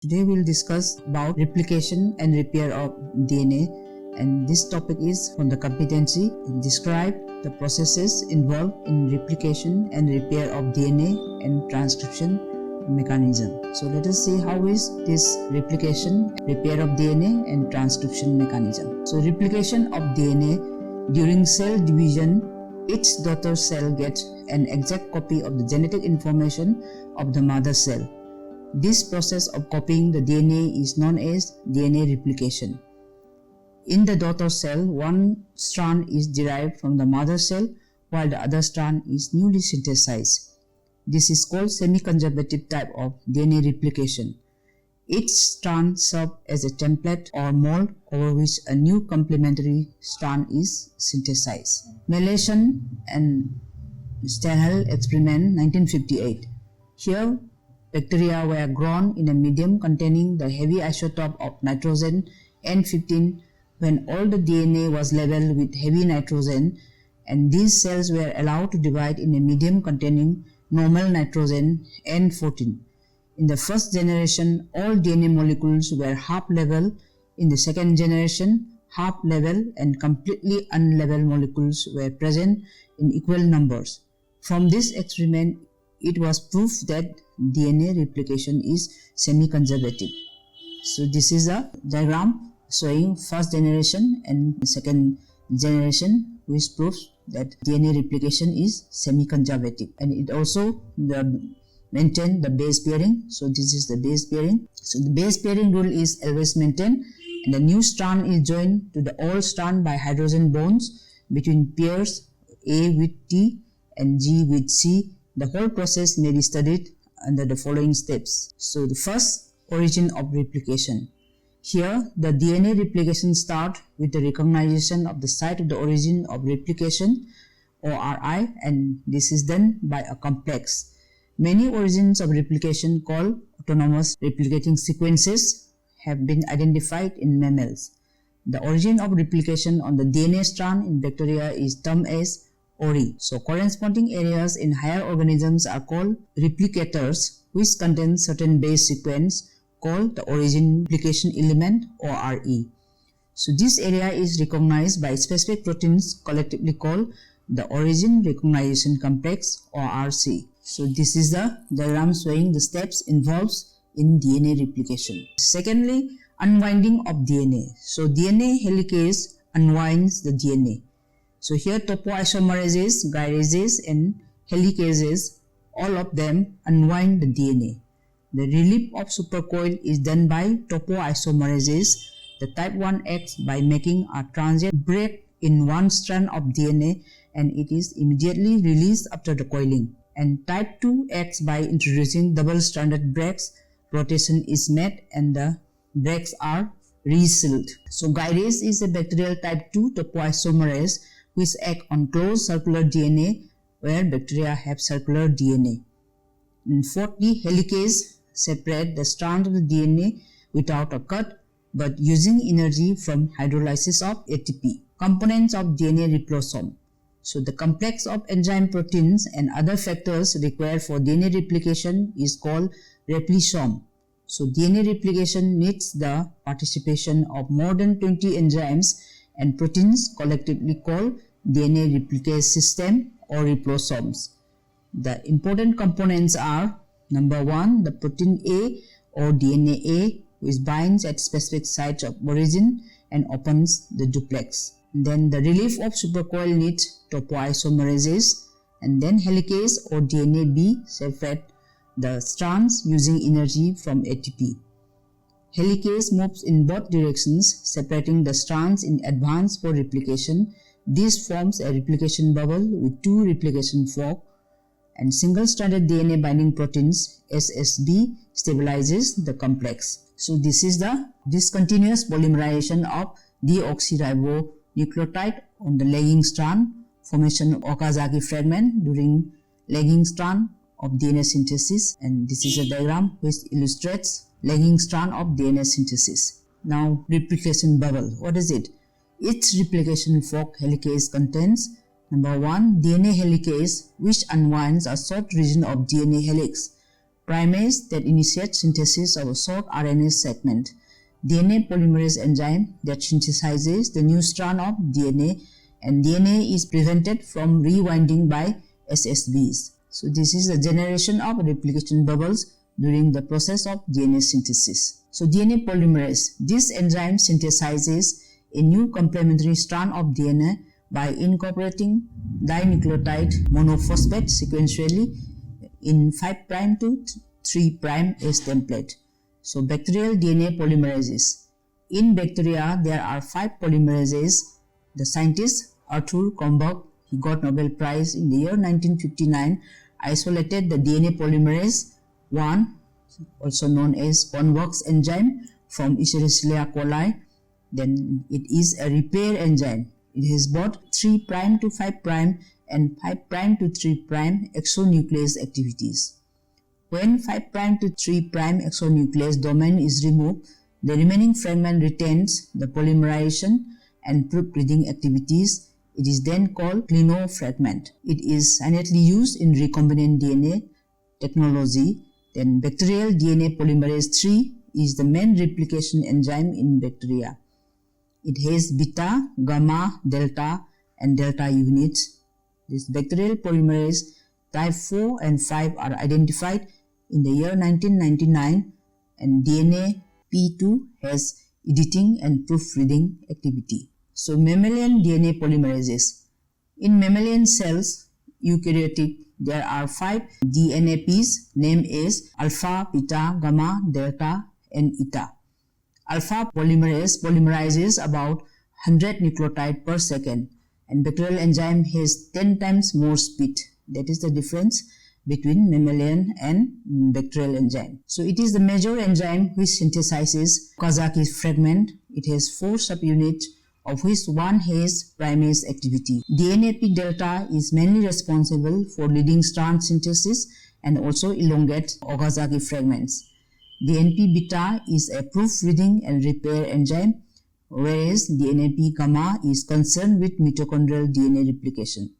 Today we'll discuss about replication and repair of DNA, and this topic is from the competency. Describe the processes involved in replication and repair of DNA and transcription mechanism. So let us see how is this replication, repair of DNA and transcription mechanism. So replication of DNA during cell division, each daughter cell gets an exact copy of the genetic information of the mother cell. This process of copying the DNA is known as DNA replication. In the daughter cell, one strand is derived from the mother cell while the other strand is newly synthesized. This is called semi-conservative type of DNA replication. Each strand serves as a template or mold over which a new complementary strand is synthesized. Melanson and Stahel experiment 1958. Here, bacteria were grown in a medium containing the heavy isotope of nitrogen N15 when all the DNA was labeled with heavy nitrogen, and these cells were allowed to divide in a medium containing normal nitrogen N14. In the first generation, all DNA molecules were half-level. In the second generation, half-level and completely unlevel molecules were present in equal numbers. From this experiment, it was proof that DNA replication is semi-conservative. So this is a diagram showing first generation and second generation, which proves that DNA replication is semi-conservative, and it also maintain the base pairing. So this is the base pairing. So the base pairing rule is always maintained, and the new strand is joined to the old strand by hydrogen bonds between pairs A with T and G with C. The whole process may be studied under the following steps. So the first, origin of replication. Here, the DNA replication starts with the recognition of the site of the origin of replication, ORI, and this is done by a complex. Many origins of replication called autonomous replicating sequences have been identified in mammals. The origin of replication on the DNA strand in bacteria is termed as ORI. So corresponding areas in higher organisms are called replicators, which contain certain base sequence called the origin replication element, ORE. So this area is recognized by specific proteins collectively called the origin recognition complex, ORC. So this is the diagram showing the steps involved in DNA replication. Secondly, unwinding of DNA. So DNA helicase unwinds the DNA. So here topoisomerases, gyrases and helicases, all of them unwind the DNA. The relief of supercoil is done by topoisomerases. The type 1 acts by making a transient break in one strand of DNA, and it is immediately released after the coiling. And type 2 acts by introducing double-stranded breaks. Rotation is made and the breaks are resealed. So gyrase is a bacterial type 2 topoisomerase which act on closed circular DNA where bacteria have circular DNA. And fourthly, helicase separate the strand of the DNA without a cut but using energy from hydrolysis of ATP. Components of DNA riplosome. So the complex of enzyme proteins and other factors required for DNA replication is called replisome. So DNA replication needs the participation of more than 20 enzymes and proteins collectively called DNA replicase system or riplosomes. The important components are number 1, the protein A or DNA A, which binds at specific sites of origin and opens the duplex. Then the relief of supercoil needs topoisomerases, and then helicase or DNA B separate the strands using energy from ATP. Helicase moves in both directions, separating the strands in advance for replication. This forms a replication bubble with 2 replication forks, and single-stranded DNA binding proteins SSB stabilizes the complex. So this is the discontinuous polymerization of deoxyribonucleotide on the lagging strand, formation of Okazaki fragment during lagging strand of DNA synthesis, and this is a diagram which illustrates lagging strand of DNA synthesis. Now replication bubble, what is it? Each replication fork helicase contains number 1, DNA helicase, which unwinds a short region of DNA helix. primase that initiates synthesis of a short RNA segment, DNA polymerase enzyme that synthesizes the new strand of DNA, and DNA is prevented from rewinding by SSBs. So this is the generation of replication bubbles during the process of DNA synthesis. So DNA polymerase, this enzyme synthesizes a new complementary strand of DNA by incorporating dinucleotide monophosphate sequentially in 5' to 3' as template. So bacterial DNA polymerases. In bacteria, there are 5 polymerases. The scientist Arthur Comstock, he got Nobel Prize in the year 1959, isolated the DNA polymerase 1, also known as converse enzyme, from Escherichia coli. Then it is a repair enzyme. It has both 3' to 5' and 5' to 3' exonuclease activities. When 5' to 3' exonuclease domain is removed, the remaining fragment retains the polymerization and proofreading activities. It is then called clinofragment. It is silently used in recombinant DNA technology. Then bacterial DNA polymerase 3 is the main replication enzyme in bacteria. It has beta, gamma, delta and delta units. This bacterial polymerase type 4 and 5 are identified in the year 1999, and DNA P2 has editing and proofreading activity. So mammalian DNA polymerases. In mammalian cells, eukaryotic, there are 5 DNAPs named as alpha, beta, gamma, delta and eta. Alpha polymerase polymerizes about 100 nucleotides per second, and bacterial enzyme has 10 times more speed. That is the difference between mammalian and bacterial enzyme. So it is the major enzyme which synthesizes Okazaki fragment. It has 4 subunits, of which one has primase activity. DNAP delta is mainly responsible for leading strand synthesis and also elongate Okazaki fragments. DNP beta is a proofreading and repair enzyme, whereas DNP gamma is concerned with mitochondrial DNA replication.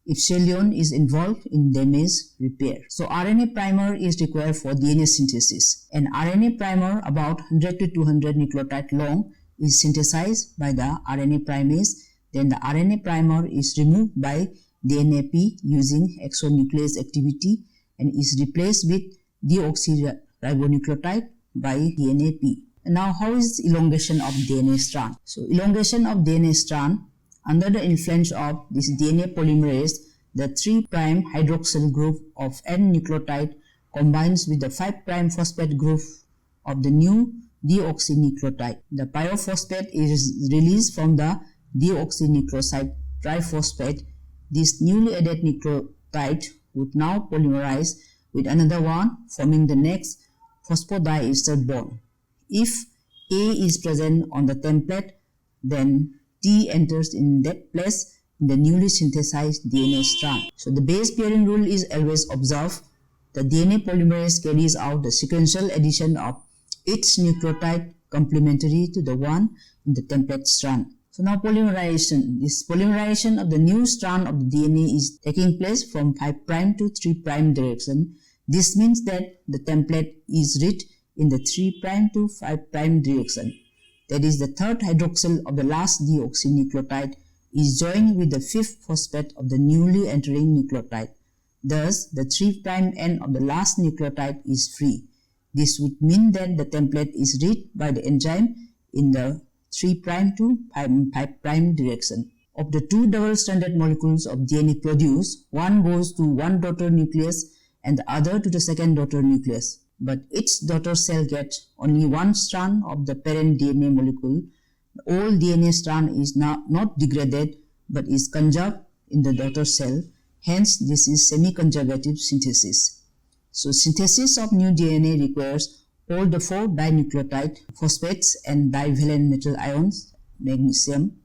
Epsilon is involved in damage repair. So RNA primer is required for DNA synthesis. An RNA primer about 100 to 200 nucleotide long is synthesized by the RNA primase. Then the RNA primer is removed by DNAP using exonuclease activity and is replaced with deoxyribonucleotide by DNAP. And now how is elongation of DNA strand? So elongation of DNA strand, under the influence of this DNA polymerase, the 3' hydroxyl group of N nucleotide combines with the 5' phosphate group of the new deoxynucleotide. The pyrophosphate is released from the deoxynucleoside triphosphate. This newly added nucleotide would now polymerize with another one, forming the next phosphodiester bond. If A is present on the template, then T enters in that place in the newly synthesized DNA strand. So the base pairing rule is always observed. The DNA polymerase carries out the sequential addition of each nucleotide complementary to the one in the template strand. So now polymerization. This polymerization of the new strand of the DNA is taking place from 5' to 3' direction. This means that the template is read in the 3' to 5' direction. That is, the 3rd hydroxyl of the last deoxynucleotide is joined with the 5th phosphate of the newly entering nucleotide. Thus, the 3' end of the last nucleotide is free. This would mean that the template is read by the enzyme in the 3' to 5' direction. Of the 2 double-stranded molecules of DNA produced, one goes to one daughter nucleus and the other to the second daughter nucleus. But each daughter cell gets only one strand of the parent DNA molecule. The old DNA strand is not degraded but is conserved in the daughter cell. Hence, this is semi-conservative synthesis. So, synthesis of new DNA requires all the 4 dinucleotide phosphates and divalent metal ions, magnesium.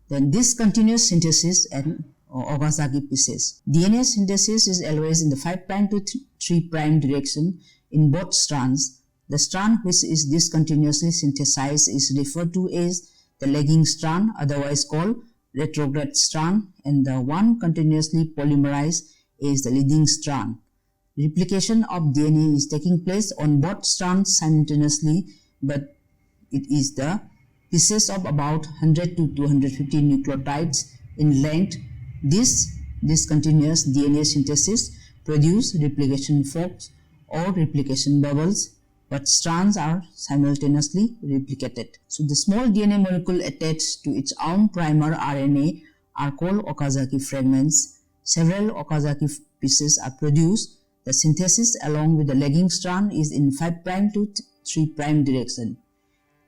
Then this continuous synthesis and Okazaki pieces. DNA synthesis is always in the 5' to 3' direction in both strands. The strand which is discontinuously synthesized is referred to as the lagging strand, otherwise called retrograde strand, and the one continuously polymerized is the leading strand. replication of DNA is taking place on both strands simultaneously, but it is the pieces of about 100 to 250 nucleotides in length. This discontinuous DNA synthesis produce replication forks or replication bubbles, but strands are simultaneously replicated. So the small DNA molecule attached to its own primer RNA are called Okazaki fragments. Several Okazaki pieces are produced. The synthesis along with the lagging strand is in 5' to 3' direction.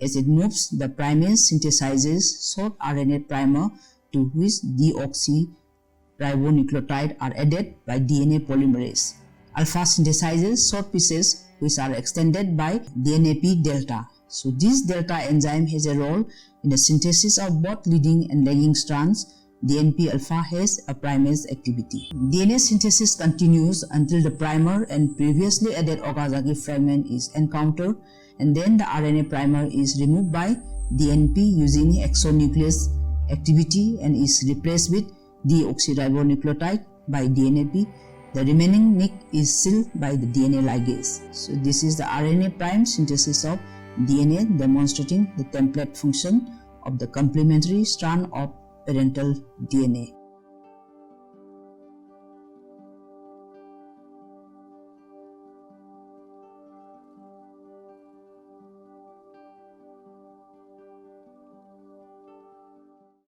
As it moves, the primase synthesizes short RNA primer to which deoxyribonucleotide are added by DNA polymerase. Alpha synthesizes short pieces which are extended by DNAP delta. So this delta enzyme has a role in the synthesis of both leading and lagging strands. DNP alpha has a primase activity. DNA synthesis continues until the primer and previously added Okazaki fragment is encountered, and then the RNA primer is removed by DNP using exonuclease activity and is replaced with deoxyribonucleotide by DNAP. The remaining nick is sealed by the DNA ligase. So this is the RNA prime synthesis of DNA, demonstrating the template function of the complementary strand of parental DNA.